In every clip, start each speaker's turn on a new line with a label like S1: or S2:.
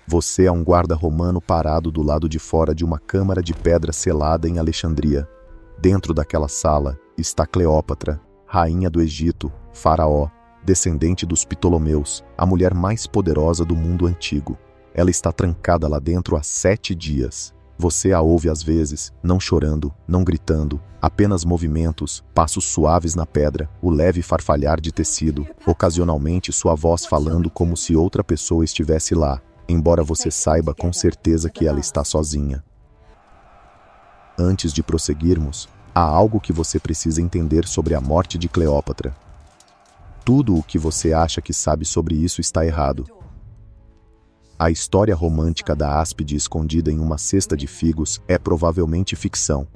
S1: Você é um guarda romano parado do lado de fora de uma câmara de pedra selada em Alexandria. Dentro daquela sala está Cleópatra, rainha do Egito, faraó, descendente dos Ptolomeus, a mulher mais poderosa do mundo antigo. Ela está trancada lá dentro há 7 dias. Você a ouve às vezes, não chorando, não gritando, apenas movimentos, passos suaves na pedra, o leve farfalhar de tecido, ocasionalmente sua voz falando como se outra pessoa estivesse lá, embora você saiba com certeza que ela está sozinha. Antes de prosseguirmos, há algo que você precisa entender sobre a morte de Cleópatra. Tudo o que você acha que sabe sobre isso está errado. A história romântica da áspide escondida em uma cesta de figos é provavelmente ficção.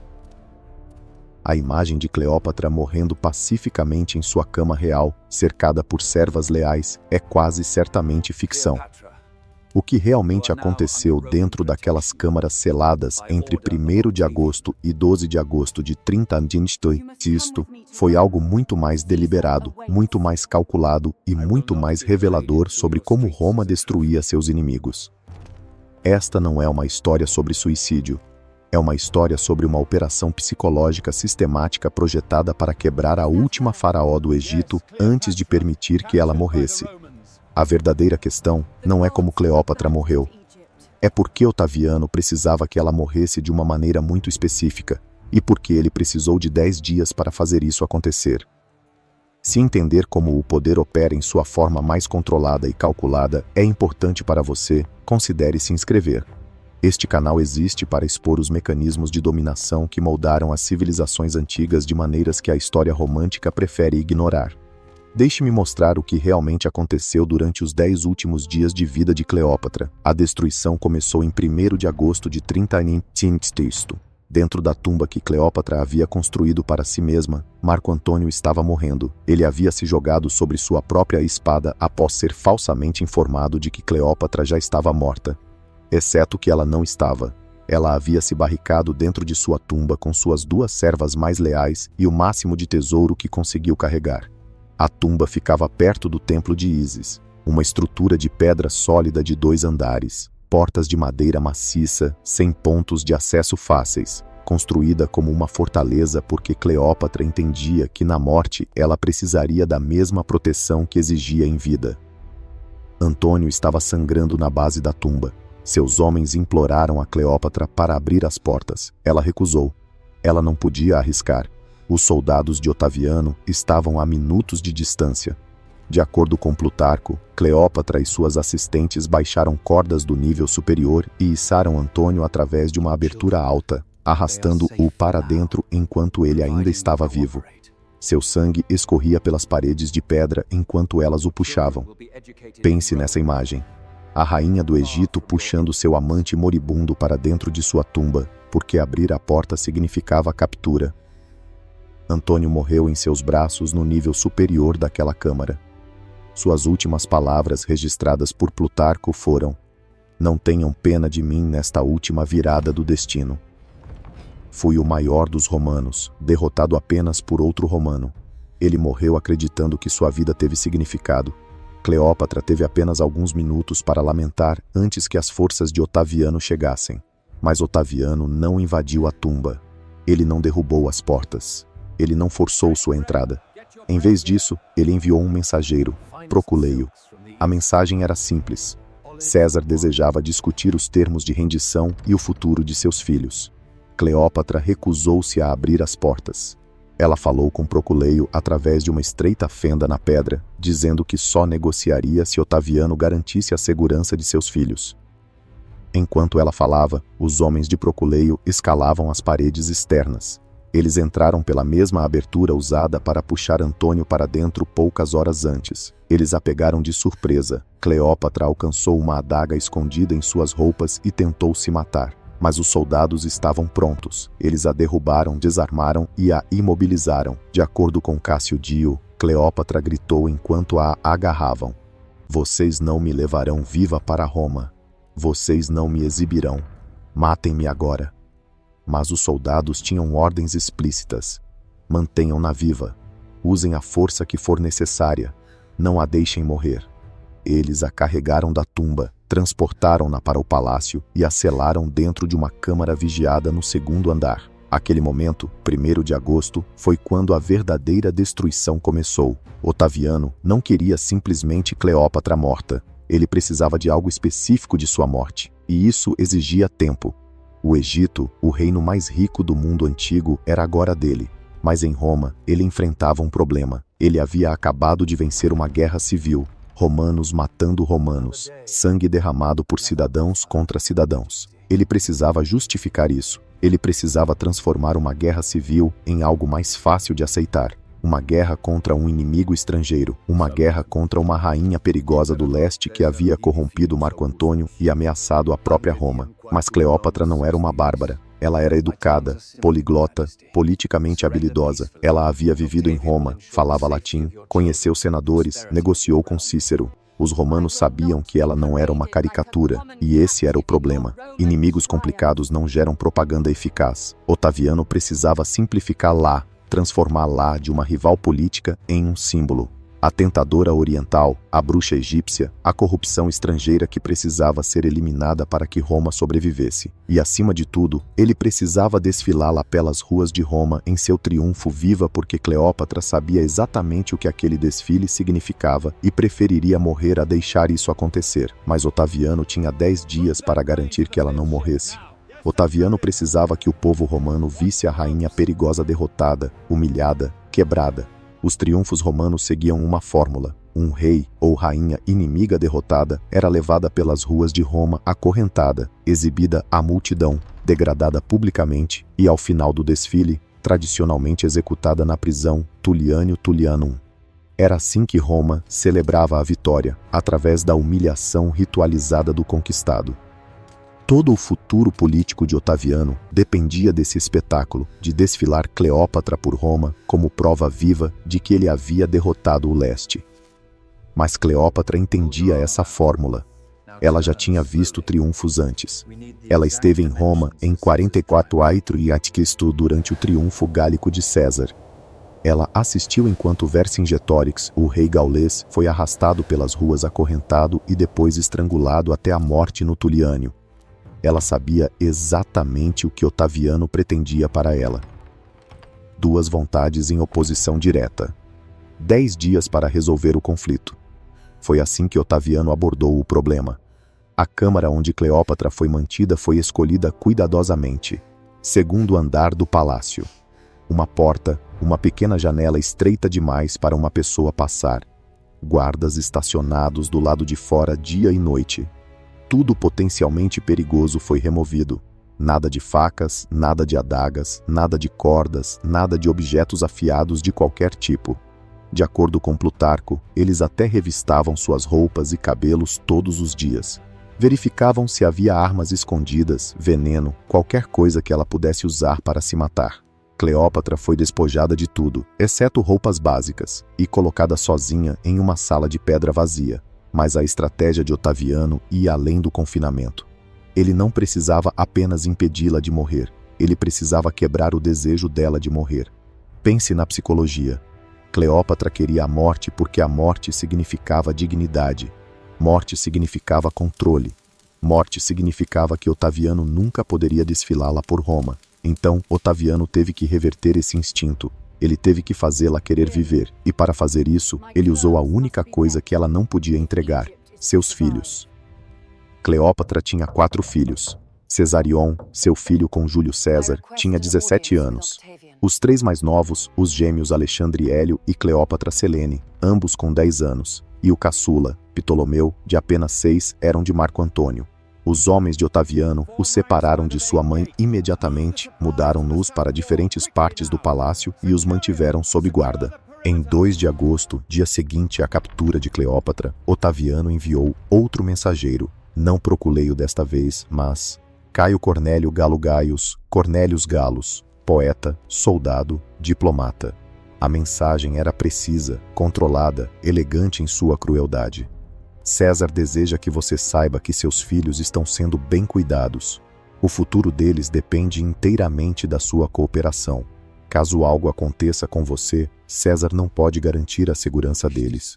S1: A imagem de Cleópatra morrendo pacificamente em sua cama real, cercada por servas leais, é quase certamente ficção. O que realmente aconteceu dentro daquelas câmaras seladas entre 1º de agosto e 12 de agosto de 30 a.C. foi algo muito mais deliberado, muito mais calculado e muito mais revelador sobre como Roma destruía seus inimigos. Esta não é uma história sobre suicídio. É uma história sobre uma operação psicológica sistemática projetada para quebrar a última faraó do Egito antes de permitir que ela morresse. A verdadeira questão não é como Cleópatra morreu. É porque Otaviano precisava que ela morresse de uma maneira muito específica, e porque ele precisou de 10 dias para fazer isso acontecer. Se entender como o poder opera em sua forma mais controlada e calculada é importante para você, considere se inscrever. Este canal existe para expor os mecanismos de dominação que moldaram as civilizações antigas de maneiras que a história romântica prefere ignorar. Deixe-me mostrar o que realmente aconteceu durante os 10 últimos dias de vida de Cleópatra. A destruição começou em 1º de agosto de 30 a.C. Dentro da tumba que Cleópatra havia construído para si mesma, Marco Antônio estava morrendo. Ele havia se jogado sobre sua própria espada após ser falsamente informado de que Cleópatra já estava morta. Exceto que ela não estava. Ela havia se barricado dentro de sua tumba com suas 2 servas mais leais e o máximo de tesouro que conseguiu carregar. A tumba ficava perto do templo de Ísis, uma estrutura de pedra sólida de 2 andares, portas de madeira maciça, sem pontos de acesso fáceis, construída como uma fortaleza porque Cleópatra entendia que na morte ela precisaria da mesma proteção que exigia em vida. Antônio estava sangrando na base da tumba. Seus homens imploraram a Cleópatra para abrir as portas. Ela recusou. Ela não podia arriscar. Os soldados de Otaviano estavam a minutos de distância. De acordo com Plutarco, Cleópatra e suas assistentes baixaram cordas do nível superior e içaram Antônio através de uma abertura alta, arrastando-o para dentro enquanto ele ainda estava vivo. Seu sangue escorria pelas paredes de pedra enquanto elas o puxavam. Pense nessa imagem. A rainha do Egito puxando seu amante moribundo para dentro de sua tumba, porque abrir a porta significava captura. Antônio morreu em seus braços no nível superior daquela câmara. Suas últimas palavras registradas por Plutarco foram: "Não tenham pena de mim nesta última virada do destino. Fui o maior dos romanos, derrotado apenas por outro romano. Ele morreu acreditando que sua vida teve significado. Cleópatra teve apenas alguns minutos para lamentar antes que as forças de Otaviano chegassem. Mas Otaviano não invadiu a tumba. Ele não derrubou as portas. Ele não forçou sua entrada. Em vez disso, ele enviou um mensageiro, Proculeio. A mensagem era simples. César desejava discutir os termos de rendição e o futuro de seus filhos. Cleópatra recusou-se a abrir as portas. Ela falou com Proculeio através de uma estreita fenda na pedra, dizendo que só negociaria se Otaviano garantisse a segurança de seus filhos. Enquanto ela falava, os homens de Proculeio escalavam as paredes externas. Eles entraram pela mesma abertura usada para puxar Antônio para dentro poucas horas antes. Eles a pegaram de surpresa. Cleópatra alcançou uma adaga escondida em suas roupas e tentou se matar. Mas os soldados estavam prontos. Eles a derrubaram, desarmaram e a imobilizaram. De acordo com Cássio Dio, Cleópatra gritou enquanto a agarravam: "Vocês não me levarão viva para Roma. Vocês não me exibirão. Matem-me agora." Mas os soldados tinham ordens explícitas: mantenham-na viva. Usem a força que for necessária. Não a deixem morrer. Eles a carregaram da tumba, transportaram-na para o palácio e a selaram dentro de uma câmara vigiada no segundo andar. Aquele momento, 1º de agosto, foi quando a verdadeira destruição começou. Otaviano não queria simplesmente Cleópatra morta. Ele precisava de algo específico de sua morte, e isso exigia tempo. O Egito, o reino mais rico do mundo antigo, era agora dele. Mas em Roma, ele enfrentava um problema. Ele havia acabado de vencer uma guerra civil. Romanos matando romanos. Sangue derramado por cidadãos contra cidadãos. Ele precisava justificar isso. Ele precisava transformar uma guerra civil em algo mais fácil de aceitar. Uma guerra contra um inimigo estrangeiro. Uma guerra contra uma rainha perigosa do leste que havia corrompido Marco Antônio e ameaçado a própria Roma. Mas Cleópatra não era uma bárbara. Ela era educada, poliglota, politicamente habilidosa. Ela havia vivido em Roma, falava latim, conheceu senadores, negociou com Cícero. Os romanos sabiam que ela não era uma caricatura, e esse era o problema. Inimigos complicados não geram propaganda eficaz. Otaviano precisava simplificar lá, transformar lá de uma rival política em um símbolo. A tentadora oriental, a bruxa egípcia, a corrupção estrangeira que precisava ser eliminada para que Roma sobrevivesse. E acima de tudo, ele precisava desfilá-la pelas ruas de Roma em seu triunfo viva porque Cleópatra sabia exatamente o que aquele desfile significava e preferiria morrer a deixar isso acontecer. Mas Otaviano tinha 10 dias para garantir que ela não morresse. Otaviano precisava que o povo romano visse a rainha perigosa derrotada, humilhada, quebrada. Os triunfos romanos seguiam uma fórmula. Um rei ou rainha inimiga derrotada era levada pelas ruas de Roma acorrentada, exibida à multidão, degradada publicamente e, ao final do desfile, tradicionalmente executada na prisão Tullianum Tullianum. Era assim que Roma celebrava a vitória, através da humilhação ritualizada do conquistado. Todo o futuro político de Otaviano dependia desse espetáculo, de desfilar Cleópatra por Roma como prova viva de que ele havia derrotado o leste. Mas Cleópatra entendia essa fórmula. Ela já tinha visto triunfos antes. Ela esteve em Roma em 44 a.C. durante o triunfo gálico de César. Ela assistiu enquanto Vercingetorix, o rei gaulês, foi arrastado pelas ruas acorrentado e depois estrangulado até a morte no Tulliânio. Ela sabia exatamente o que Otaviano pretendia para ela. 2 vontades em oposição direta. 10 dias para resolver o conflito. Foi assim que Otaviano abordou o problema. A câmara onde Cleópatra foi mantida foi escolhida cuidadosamente. Segundo andar do palácio. Uma porta, uma pequena janela estreita demais para uma pessoa passar. Guardas estacionados do lado de fora dia e noite. Tudo potencialmente perigoso foi removido. Nada de facas, nada de adagas, nada de cordas, nada de objetos afiados de qualquer tipo. De acordo com Plutarco, eles até revistavam suas roupas e cabelos todos os dias. Verificavam se havia armas escondidas, veneno, qualquer coisa que ela pudesse usar para se matar. Cleópatra foi despojada de tudo, exceto roupas básicas, e colocada sozinha em uma sala de pedra vazia. Mas a estratégia de Otaviano ia além do confinamento. Ele não precisava apenas impedi-la de morrer, ele precisava quebrar o desejo dela de morrer. Pense na psicologia. Cleópatra queria a morte porque a morte significava dignidade. Morte significava controle. Morte significava que Otaviano nunca poderia desfilá-la por Roma. Então, Otaviano teve que reverter esse instinto. Ele teve que fazê-la querer viver, e para fazer isso, ele usou a única coisa que ela não podia entregar: seus filhos. Cleópatra tinha 4 filhos. Cesarion, seu filho com Júlio César, tinha 17 anos. Os 3 mais novos, os gêmeos Alexandre e Hélio e Cleópatra Selene, ambos com 10 anos, e o caçula, Ptolomeu, de apenas 6, eram de Marco Antônio. Os homens de Otaviano o separaram de sua mãe imediatamente, mudaram-nos para diferentes partes do palácio e os mantiveram sob guarda. Em 2 de agosto, dia seguinte à captura de Cleópatra, Otaviano enviou outro mensageiro, não Proculeio desta vez, mas Caio Cornélio Galo Gaius, Cornélios Galos, poeta, soldado, diplomata. A mensagem era precisa, controlada, elegante em sua crueldade. César deseja que você saiba que seus filhos estão sendo bem cuidados. O futuro deles depende inteiramente da sua cooperação. Caso algo aconteça com você, César não pode garantir a segurança deles.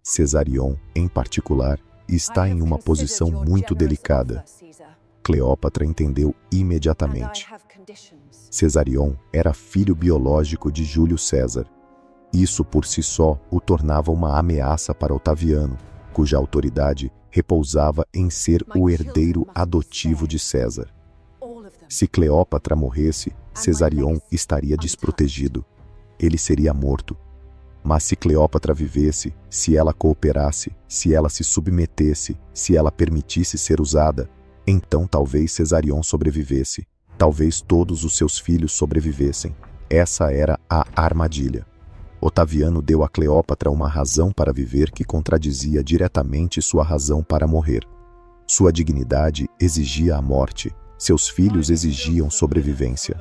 S1: Cesarion, em particular, está em uma posição muito delicada. Cleópatra entendeu imediatamente. Cesarion era filho biológico de Júlio César. Isso por si só o tornava uma ameaça para Otaviano, cuja autoridade repousava em ser o herdeiro adotivo de César. Se Cleópatra morresse, Cesarion estaria desprotegido. Ele seria morto. Mas se Cleópatra vivesse, se ela cooperasse, se ela se submetesse, se ela permitisse ser usada, então talvez Cesarion sobrevivesse, talvez todos os seus filhos sobrevivessem. Essa era a armadilha. Otaviano deu a Cleópatra uma razão para viver que contradizia diretamente sua razão para morrer. Sua dignidade exigia a morte, seus filhos exigiam sobrevivência.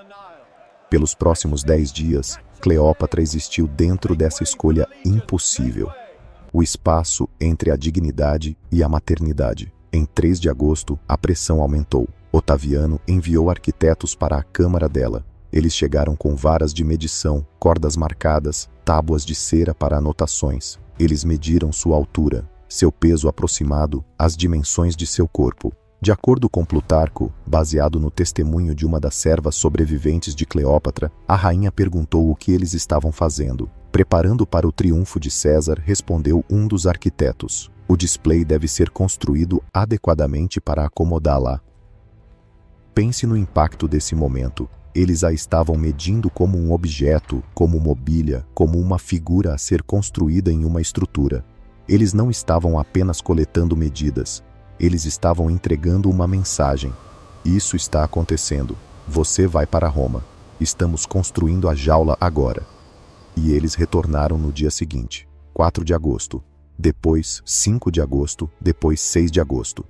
S1: Pelos próximos 10 dias, Cleópatra existiu dentro dessa escolha impossível. O espaço entre a dignidade e a maternidade. Em 3 de agosto, a pressão aumentou. Otaviano enviou arquitetos para a câmara dela. Eles chegaram com varas de medição, cordas marcadas, tábuas de cera para anotações. Eles mediram sua altura, seu peso aproximado, as dimensões de seu corpo. De acordo com Plutarco, baseado no testemunho de uma das servas sobreviventes de Cleópatra, a rainha perguntou o que eles estavam fazendo. Preparando para o triunfo de César, respondeu um dos arquitetos. O display deve ser construído adequadamente para acomodá-la. Pense no impacto desse momento. Eles a estavam medindo como um objeto, como mobília, como uma figura a ser construída em uma estrutura. Eles não estavam apenas coletando medidas. Eles estavam entregando uma mensagem. Isso está acontecendo. Você vai para Roma. Estamos construindo a jaula agora. E eles retornaram no dia seguinte, 4 de agosto. Depois, 5 de agosto. Depois, 6 de agosto.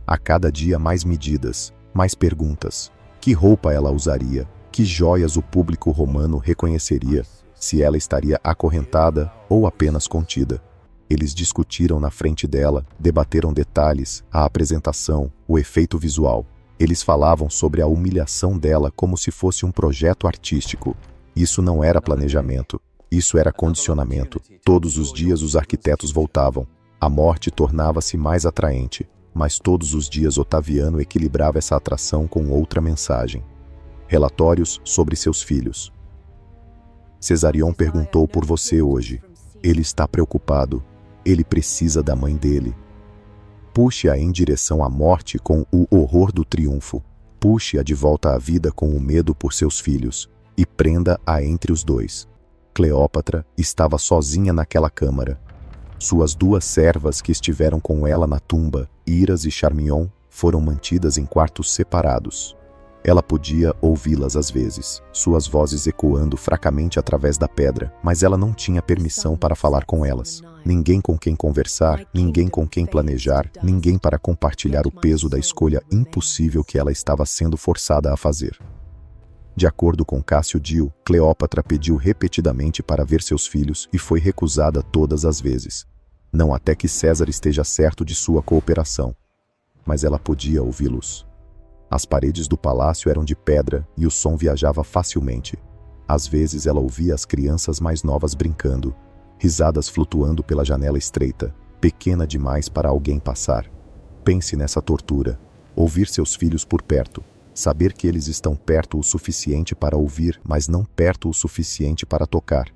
S1: A cada dia mais medidas, mais perguntas. Que roupa ela usaria? Que joias o público romano reconheceria? Se ela estaria acorrentada ou apenas contida? Eles discutiram na frente dela, debateram detalhes, a apresentação, o efeito visual. Eles falavam sobre a humilhação dela como se fosse um projeto artístico. Isso não era planejamento, isso era condicionamento. Todos os dias os arquitetos voltavam. A morte tornava-se mais atraente, mas todos os dias Otaviano equilibrava essa atração com outra mensagem. Relatórios sobre seus filhos. Cesarion perguntou por você hoje. Ele está preocupado. Ele precisa da mãe dele. Puxe-a em direção à morte com o horror do triunfo. Puxe-a de volta à vida com o medo por seus filhos. E prenda-a entre os dois. Cleópatra estava sozinha naquela câmara. Suas 2 servas que estiveram com ela na tumba, Iras e Charmion, foram mantidas em quartos separados. Ela podia ouvi-las às vezes, suas vozes ecoando fracamente através da pedra, mas ela não tinha permissão para falar com elas. Ninguém com quem conversar, ninguém com quem planejar, ninguém para compartilhar o peso da escolha impossível que ela estava sendo forçada a fazer. De acordo com Cássio Dio, Cleópatra pediu repetidamente para ver seus filhos e foi recusada todas as vezes. Não até que César esteja certo de sua cooperação. Mas ela podia ouvi-los. As paredes do palácio eram de pedra e o som viajava facilmente. Às vezes ela ouvia as crianças mais novas brincando, risadas flutuando pela janela estreita, pequena demais para alguém passar. Pense nessa tortura. Ouvir seus filhos por perto. Saber que eles estão perto o suficiente para ouvir, mas não perto o suficiente para tocar.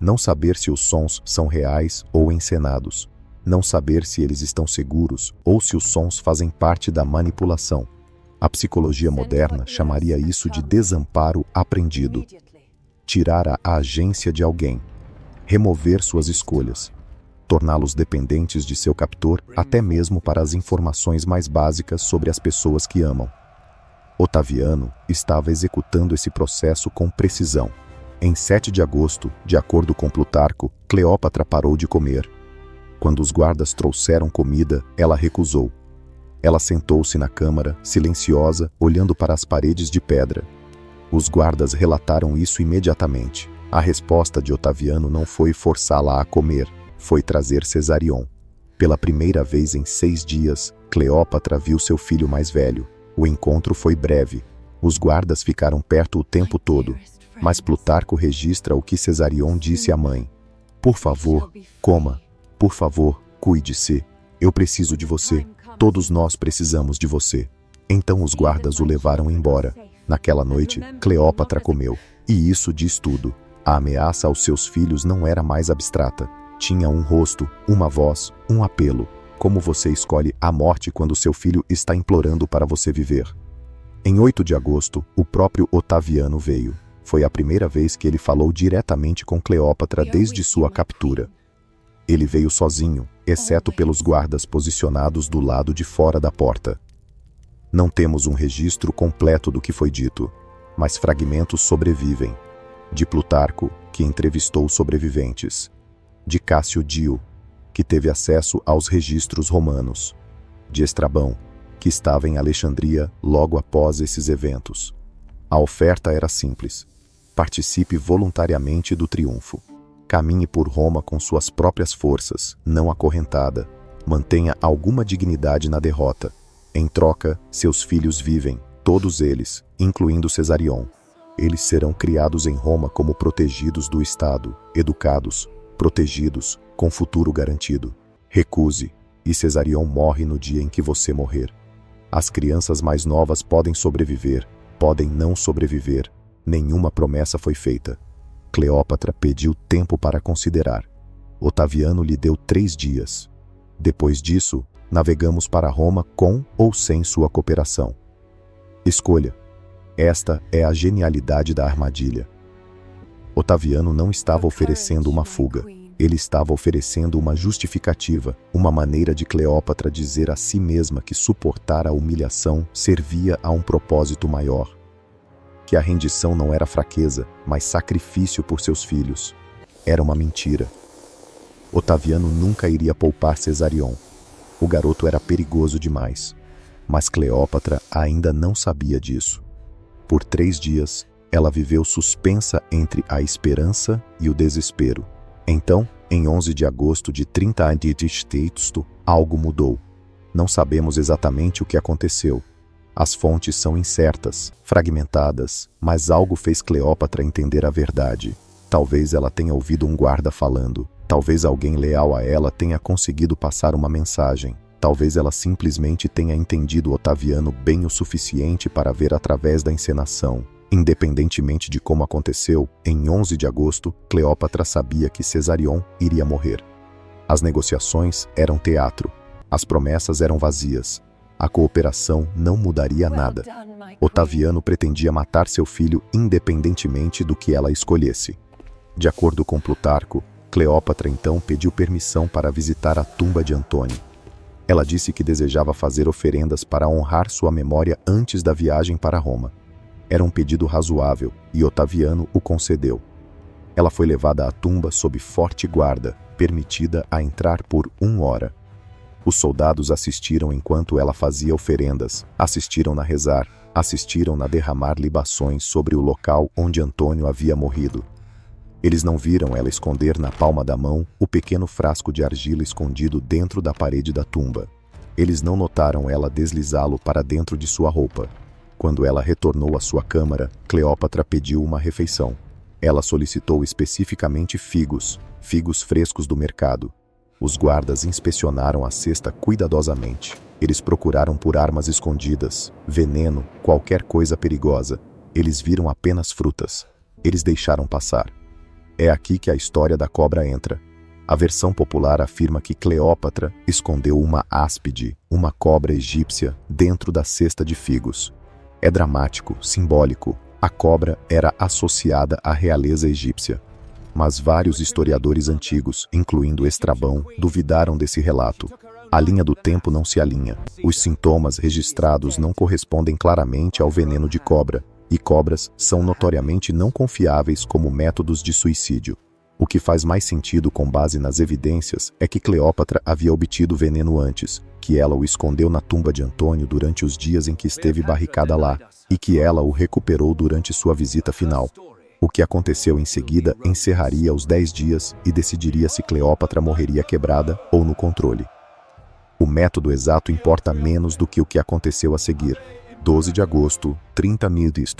S1: Não saber se os sons são reais ou encenados. Não saber se eles estão seguros ou se os sons fazem parte da manipulação. A psicologia moderna chamaria isso de desamparo aprendido. Tirar a agência de alguém. Remover suas escolhas. Torná-los dependentes de seu captor, até mesmo para as informações mais básicas sobre as pessoas que amam. Otaviano estava executando esse processo com precisão. Em 7 de agosto, de acordo com Plutarco, Cleópatra parou de comer. Quando os guardas trouxeram comida, ela recusou. Ela sentou-se na câmara, silenciosa, olhando para as paredes de pedra. Os guardas relataram isso imediatamente. A resposta de Otaviano não foi forçá-la a comer, foi trazer Cesarion. Pela primeira vez em 6 dias, Cleópatra viu seu filho mais velho. O encontro foi breve. Os guardas ficaram perto o tempo todo, mas Plutarco registra o que Cesarion disse à mãe. Por favor, coma. Por favor, cuide-se. Eu preciso de você. Todos nós precisamos de você. Então os guardas o levaram embora. Naquela noite, Cleópatra comeu. E isso diz tudo. A ameaça aos seus filhos não era mais abstrata. Tinha um rosto, uma voz, um apelo. Como você escolhe a morte quando seu filho está implorando para você viver? Em 8 de agosto, o próprio Otaviano veio. Foi a primeira vez que ele falou diretamente com Cleópatra desde sua captura. Ele veio sozinho, exceto pelos guardas posicionados do lado de fora da porta. Não temos um registro completo do que foi dito, mas fragmentos sobrevivem. De Plutarco, que entrevistou os sobreviventes. De Cássio Dio, que teve acesso aos registros romanos. De Estrabão, que estava em Alexandria logo após esses eventos. A oferta era simples. Participe voluntariamente do triunfo. Caminhe por Roma com suas próprias forças, não acorrentada. Mantenha alguma dignidade na derrota. Em troca, seus filhos vivem, todos eles, incluindo Cesarion. Eles serão criados em Roma como protegidos do Estado, educados, protegidos, com futuro garantido. Recuse, e Cesarion morre no dia em que você morrer. As crianças mais novas podem sobreviver, podem não sobreviver. Nenhuma promessa foi feita. Cleópatra pediu tempo para considerar. Otaviano lhe deu 3 dias. Depois disso, navegamos para Roma com ou sem sua cooperação. Escolha. Esta é a genialidade da armadilha. Otaviano não estava oferecendo uma fuga. Ele estava oferecendo uma justificativa, uma maneira de Cleópatra dizer a si mesma que suportar a humilhação servia a um propósito maior. Que a rendição não era fraqueza, mas sacrifício por seus filhos. Era uma mentira. Otaviano nunca iria poupar Cesarion. O garoto era perigoso demais. Mas Cleópatra ainda não sabia disso. Por 3 dias, ela viveu suspensa entre a esperança e o desespero. Então, em 11 de agosto de 30 a.C., algo mudou. Não sabemos exatamente o que aconteceu. As fontes são incertas, fragmentadas, mas algo fez Cleópatra entender a verdade. Talvez ela tenha ouvido um guarda falando. Talvez alguém leal a ela tenha conseguido passar uma mensagem. Talvez ela simplesmente tenha entendido Otaviano bem o suficiente para ver através da encenação. Independentemente de como aconteceu, em 11 de agosto, Cleópatra sabia que Cesarion iria morrer. As negociações eram teatro. As promessas eram vazias. A cooperação não mudaria nada. Otaviano pretendia matar seu filho independentemente do que ela escolhesse. De acordo com Plutarco, Cleópatra então pediu permissão para visitar a tumba de Antônio. Ela disse que desejava fazer oferendas para honrar sua memória antes da viagem para Roma. Era um pedido razoável e Otaviano o concedeu. Ela foi levada à tumba sob forte guarda, permitida a entrar por 1 hora. Os soldados assistiram enquanto ela fazia oferendas, assistiram-na rezar, assistiram-na derramar libações sobre o local onde Antônio havia morrido. Eles não viram ela esconder na palma da mão o pequeno frasco de argila escondido dentro da parede da tumba. Eles não notaram ela deslizá-lo para dentro de sua roupa. Quando ela retornou à sua câmara, Cleópatra pediu uma refeição. Ela solicitou especificamente figos frescos do mercado. Os guardas inspecionaram a cesta cuidadosamente. Eles procuraram por armas escondidas, veneno, qualquer coisa perigosa. Eles viram apenas frutas. Eles deixaram passar. É aqui que a história da cobra entra. A versão popular afirma que Cleópatra escondeu uma áspide, uma cobra egípcia, dentro da cesta de figos. É dramático, simbólico. A cobra era associada à realeza egípcia. Mas vários historiadores antigos, incluindo Estrabão, duvidaram desse relato. A linha do tempo não se alinha. Os sintomas registrados não correspondem claramente ao veneno de cobra, e cobras são notoriamente não confiáveis como métodos de suicídio. O que faz mais sentido com base nas evidências é que Cleópatra havia obtido veneno antes, que ela o escondeu na tumba de Antônio durante os dias em que esteve barricada lá, e que ela o recuperou durante sua visita final. O que aconteceu em seguida encerraria os 10 dias e decidiria se Cleópatra morreria quebrada ou no controle. O método exato importa menos do que o que aconteceu a seguir. 12 de agosto, 30 a.C.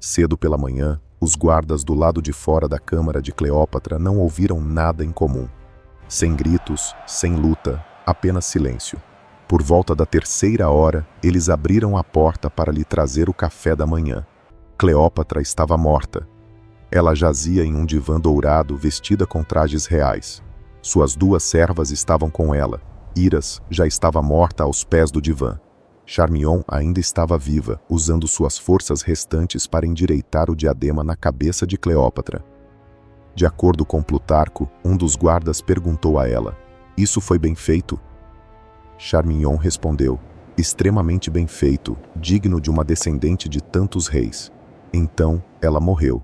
S1: Cedo pela manhã, os guardas do lado de fora da câmara de Cleópatra não ouviram nada em comum. Sem gritos, sem luta, apenas silêncio. Por volta da 3ª hora, eles abriram a porta para lhe trazer o café da manhã. Cleópatra estava morta. Ela jazia em um divã dourado vestida com trajes reais. Suas 2 servas estavam com ela. Iras já estava morta aos pés do divã. Charmion ainda estava viva, usando suas forças restantes para endireitar o diadema na cabeça de Cleópatra. De acordo com Plutarco, um dos guardas perguntou a ela: "Isso foi bem feito?" Charmion respondeu: "Extremamente bem feito, digno de uma descendente de tantos reis." Então, ela morreu.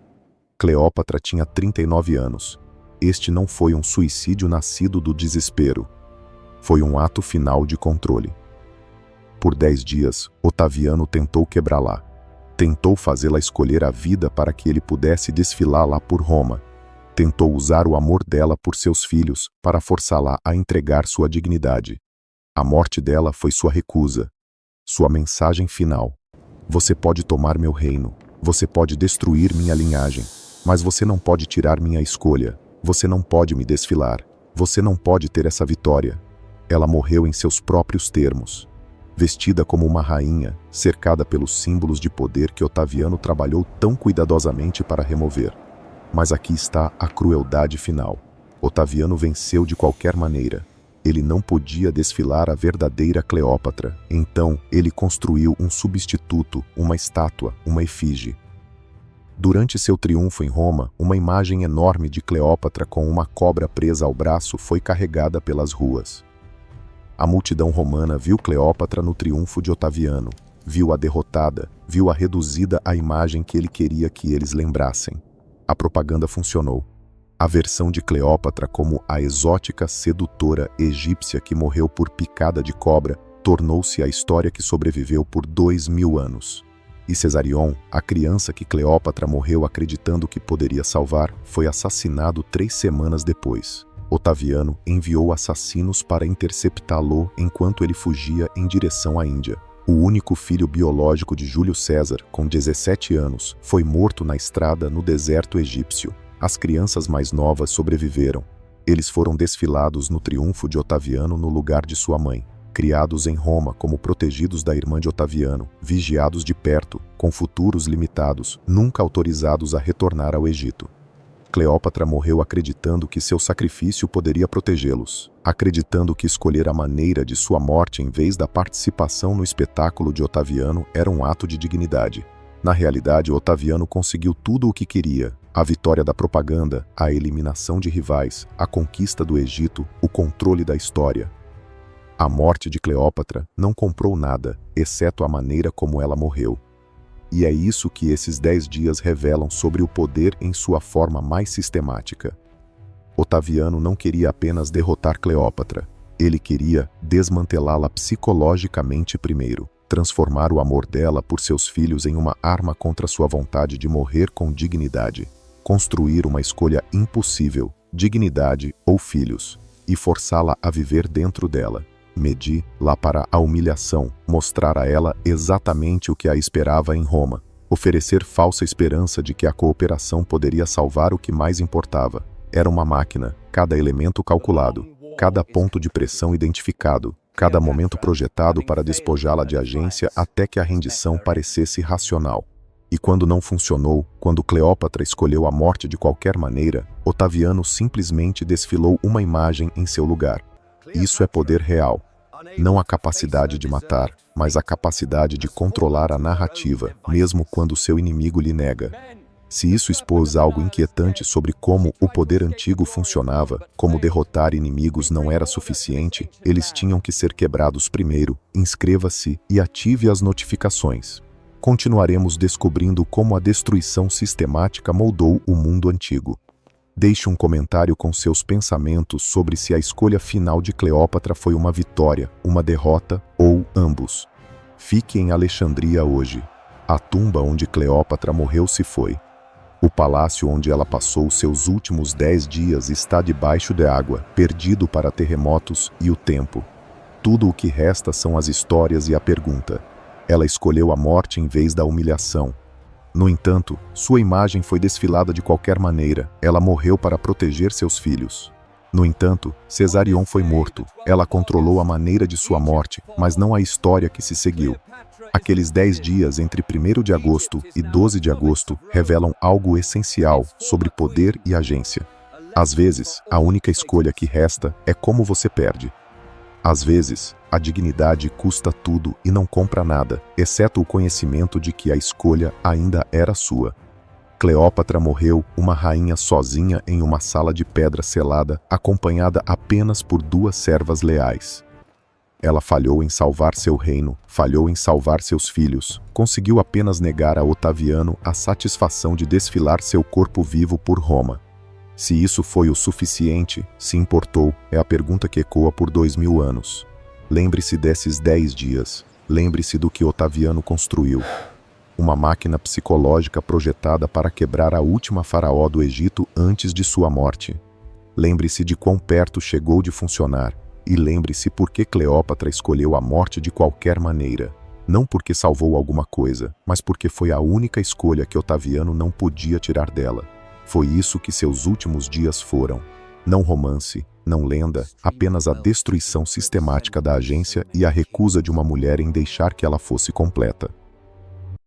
S1: Cleópatra tinha 39 anos. Este não foi um suicídio nascido do desespero. Foi um ato final de controle. Por 10 dias, Otaviano tentou quebrá-la. Tentou fazê-la escolher a vida para que ele pudesse desfilar lá por Roma. Tentou usar o amor dela por seus filhos para forçá-la a entregar sua dignidade. A morte dela foi sua recusa. Sua mensagem final: "Você pode tomar meu reino. Você pode destruir minha linhagem. Mas você não pode tirar minha escolha. Você não pode me desfilar. Você não pode ter essa vitória." Ela morreu em seus próprios termos. Vestida como uma rainha, cercada pelos símbolos de poder que Otaviano trabalhou tão cuidadosamente para remover. Mas aqui está a crueldade final. Otaviano venceu de qualquer maneira. Ele não podia desfilar a verdadeira Cleópatra. Então, ele construiu um substituto, uma estátua, uma efígie. Durante seu triunfo em Roma, uma imagem enorme de Cleópatra com uma cobra presa ao braço foi carregada pelas ruas. A multidão romana viu Cleópatra no triunfo de Otaviano, viu-a derrotada, viu-a reduzida à imagem que ele queria que eles lembrassem. A propaganda funcionou. A versão de Cleópatra como a exótica sedutora egípcia que morreu por picada de cobra tornou-se a história que sobreviveu por 2000 anos. E Cesarion, a criança que Cleópatra morreu acreditando que poderia salvar, foi assassinado 3 semanas depois. Otaviano enviou assassinos para interceptá-lo enquanto ele fugia em direção à Índia. O único filho biológico de Júlio César, com 17 anos, foi morto na estrada no deserto egípcio. As crianças mais novas sobreviveram. Eles foram desfilados no triunfo de Otaviano no lugar de sua mãe. Criados em Roma como protegidos da irmã de Otaviano, vigiados de perto, com futuros limitados, nunca autorizados a retornar ao Egito. Cleópatra morreu acreditando que seu sacrifício poderia protegê-los, acreditando que escolher a maneira de sua morte em vez da participação no espetáculo de Otaviano era um ato de dignidade. Na realidade, Otaviano conseguiu tudo o que queria: a vitória da propaganda, a eliminação de rivais, a conquista do Egito, o controle da história. A morte de Cleópatra não comprou nada, exceto a maneira como ela morreu. E é isso que esses 10 dias revelam sobre o poder em sua forma mais sistemática. Otaviano não queria apenas derrotar Cleópatra. Ele queria desmantelá-la psicologicamente primeiro, transformar o amor dela por seus filhos em uma arma contra sua vontade de morrer com dignidade, construir uma escolha impossível, dignidade ou filhos, e forçá-la a viver dentro dela. Medir lá para a humilhação, mostrar a ela exatamente o que a esperava em Roma, oferecer falsa esperança de que a cooperação poderia salvar o que mais importava. Era uma máquina, cada elemento calculado, cada ponto de pressão identificado, cada momento projetado para despojá-la de agência até que a rendição parecesse racional. E quando não funcionou, quando Cleópatra escolheu a morte de qualquer maneira, Otaviano simplesmente desfilou uma imagem em seu lugar. Isso é poder real. Não a capacidade de matar, mas a capacidade de controlar a narrativa, mesmo quando seu inimigo lhe nega. Se isso expôs algo inquietante sobre como o poder antigo funcionava, como derrotar inimigos não era suficiente, eles tinham que ser quebrados primeiro. Inscreva-se e ative as notificações. Continuaremos descobrindo como a destruição sistemática moldou o mundo antigo. Deixe um comentário com seus pensamentos sobre se a escolha final de Cleópatra foi uma vitória, uma derrota ou ambos. Fique em Alexandria hoje. A tumba onde Cleópatra morreu se foi. O palácio onde ela passou seus últimos 10 dias está debaixo de água, perdido para terremotos e o tempo. Tudo o que resta são as histórias e a pergunta. Ela escolheu a morte em vez da humilhação. No entanto, sua imagem foi desfilada de qualquer maneira. Ela morreu para proteger seus filhos. No entanto, Cesarion foi morto. Ela controlou a maneira de sua morte, mas não a história que se seguiu. Aqueles 10 dias entre 1º de agosto e 12 de agosto revelam algo essencial sobre poder e agência. Às vezes, a única escolha que resta é como você perde. Às vezes, a dignidade custa tudo e não compra nada, exceto o conhecimento de que a escolha ainda era sua. Cleópatra morreu, uma rainha sozinha em uma sala de pedra selada, acompanhada apenas por 2 servas leais. Ela falhou em salvar seu reino, falhou em salvar seus filhos, conseguiu apenas negar a Otaviano a satisfação de desfilar seu corpo vivo por Roma. Se isso foi o suficiente, se importou, é a pergunta que ecoa por 2000 anos. Lembre-se desses 10 dias, lembre-se do que Otaviano construiu. Uma máquina psicológica projetada para quebrar a última faraó do Egito antes de sua morte. Lembre-se de quão perto chegou de funcionar, e lembre-se por que Cleópatra escolheu a morte de qualquer maneira. Não porque salvou alguma coisa, mas porque foi a única escolha que Otaviano não podia tirar dela. Foi isso que seus últimos dias foram. Não romance, não lenda, apenas a destruição sistemática da agência e a recusa de uma mulher em deixar que ela fosse completa.